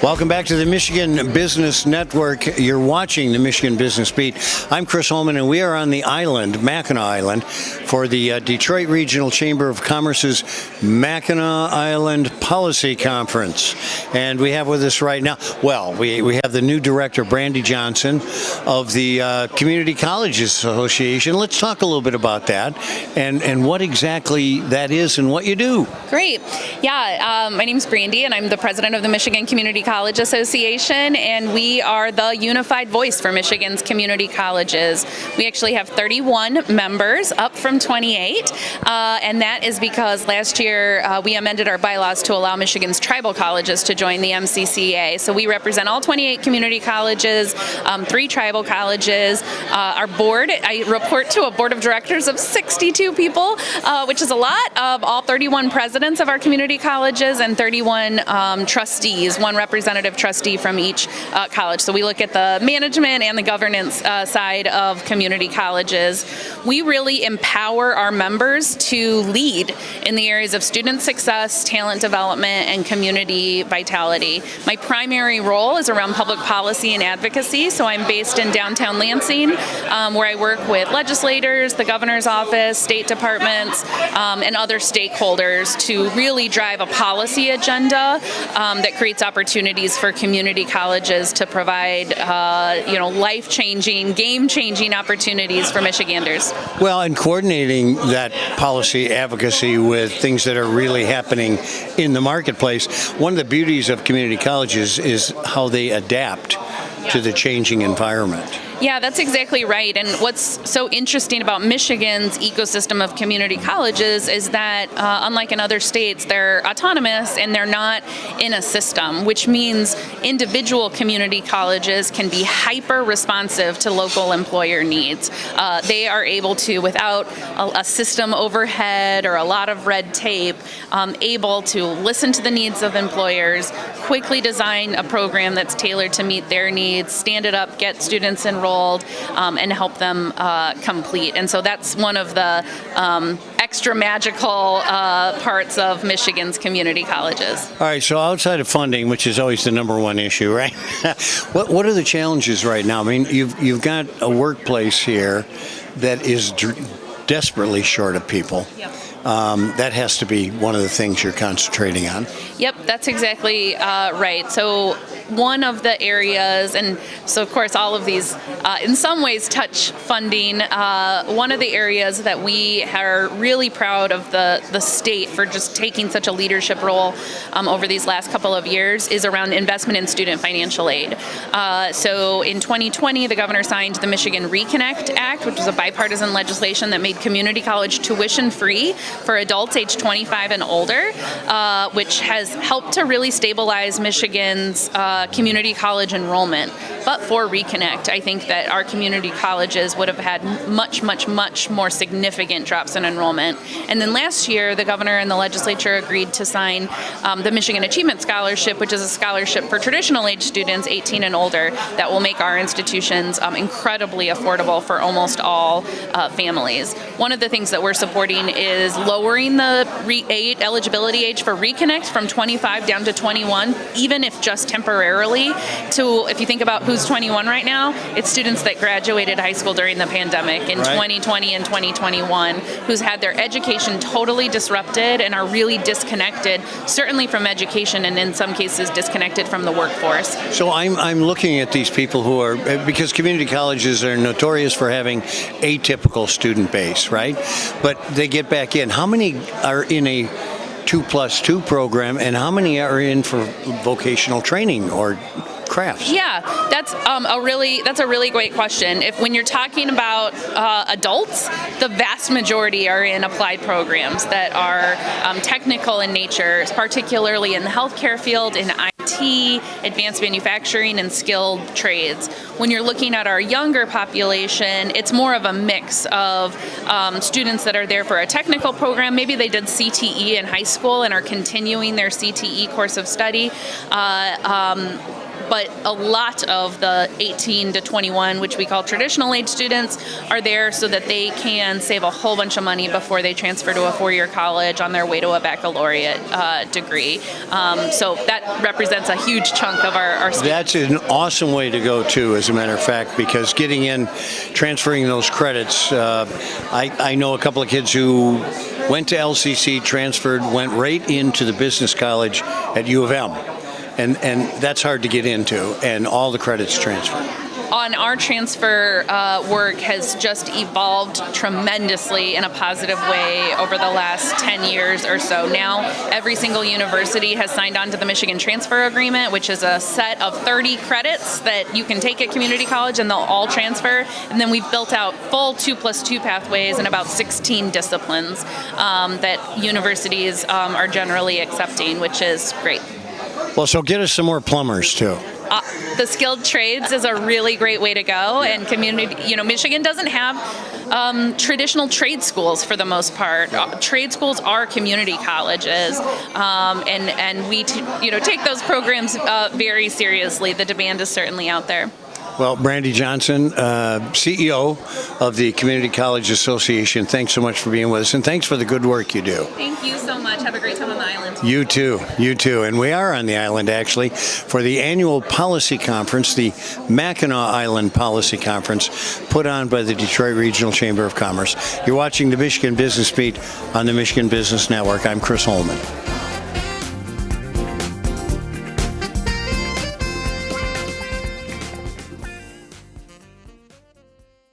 Welcome back to the Michigan Business Network. You're watching the Michigan Business Beat. I'm Chris Holman, and we are on the island, Mackinac Island, for the Detroit Regional Chamber of Commerce's Mackinac Island Policy Conference. And we have with us right now, we have the new director, Brandy Johnson, of the Community Colleges Association. Let's talk a little bit about that and what exactly that is and what you do. Great. Yeah, my name's Brandy, and I'm the president of the Michigan Community College Association, and we are the unified voice for Michigan's community colleges. We actually have 31 members, up from 28, and that is because last year we amended our bylaws to allow Michigan's tribal colleges to join the MCCA. So we represent all 28 community colleges, 3 tribal colleges. Our board, I report to a board of directors of 62 people, which is a lot, of all 31 presidents of our community colleges and 31 trustees, one representative trustee from each college. So we look at the management and the governance side of community colleges. We really empower our members to lead in the areas of student success, talent development, and community vitality. My primary role is around public policy and advocacy, so I'm based in downtown Lansing, where I work with legislators, the governor's office, state departments, and other stakeholders to really drive a policy agenda that creates opportunities for community colleges to provide, life-changing, game-changing opportunities for Michiganders. Well, and coordinating that policy advocacy with things that are really happening in the marketplace. One of the beauties of community colleges is how they adapt to the changing environment. Yeah, that's exactly right. And what's so interesting about Michigan's ecosystem of community colleges is that, unlike in other states, they're autonomous and they're not in a system, which means individual community colleges can be hyper-responsive to local employer needs. They are able to, without a system overhead or a lot of red tape, able to listen to the needs of employers, quickly design a program that's tailored to meet their needs, stand it up, get students enrolled, and help them complete. And so that's one of the extra magical parts of Michigan's community colleges. All right, so outside of funding, which is always the number one issue, right? What are the challenges right now? I mean, you've got a workplace here that is desperately short of people. Yep. That has to be one of the things you're concentrating on. Yep, that's exactly right. So one of the areas, and so of course all of these in some ways touch funding, one of the areas that we are really proud of the state for just taking such a leadership role over these last couple of years is around investment in student financial aid. So in 2020, the governor signed the Michigan Reconnect Act, which is a bipartisan legislation that made community college tuition free for adults age 25 and older, which has helped to really stabilize Michigan's community college enrollment. But for Reconnect, I think that our community colleges would have had much, much, much more significant drops in enrollment. And then last year, the governor and the legislature agreed to sign the Michigan Achievement Scholarship, which is a scholarship for traditional age students 18 and older that will make our institutions incredibly affordable for almost all families. One of the things that we're supporting is lowering the eligibility age for Reconnect from 25 down to 21, even if just temporarily. To, if you think about who's 21 right now, it's students that graduated high school during the pandemic in 2020 and 2021, who's had their education totally disrupted and are really disconnected, certainly from education, and in some cases disconnected from the workforce. So I'm looking at these people who are, because community colleges are notorious for having atypical student base, right? But they get back in. How many are in a 2+2 program, and how many are in for vocational training or crafts? Yeah, that's a really great question. When you're talking about adults, the vast majority are in applied programs that are technical in nature, particularly in the healthcare field, in IT, advanced manufacturing, and skilled trades. When you're looking at our younger population, it's more of a mix of students that are there for a technical program. Maybe they did CTE in high school and are continuing their CTE course of study. but a lot of the 18 to 21, which we call traditional age students, are there so that they can save a whole bunch of money before they transfer to a four-year college on their way to a baccalaureate degree. So that represents a huge chunk of our students. That's an awesome way to go, too, as a matter of fact, because getting in, transferring those credits, I know a couple of kids who went to LCC, transferred, went right into the business college at U of M. And that's hard to get into, and all the credits transfer. On our transfer work has just evolved tremendously in a positive way over the last 10 years or so. Now, every single university has signed on to the Michigan Transfer Agreement, which is a set of 30 credits that you can take at community college and they'll all transfer. And then we've built out full 2+2 pathways and about 16 disciplines that universities are generally accepting, which is great. Well, so get us some more plumbers, too. The skilled trades is a really great way to go, and community, Michigan doesn't have traditional trade schools for the most part. Trade schools are community colleges, and we take those programs very seriously. The demand is certainly out there. Well, Brandy Johnson, CEO of the Community College Association, thanks so much for being with us, and thanks for the good work you do. Thank you so much. Have a great time on the island. You too. And we are on the island, actually, for the annual policy conference, the Mackinac Island Policy Conference, put on by the Detroit Regional Chamber of Commerce. You're watching the Michigan Business Beat on the Michigan Business Network. I'm Chris Holman.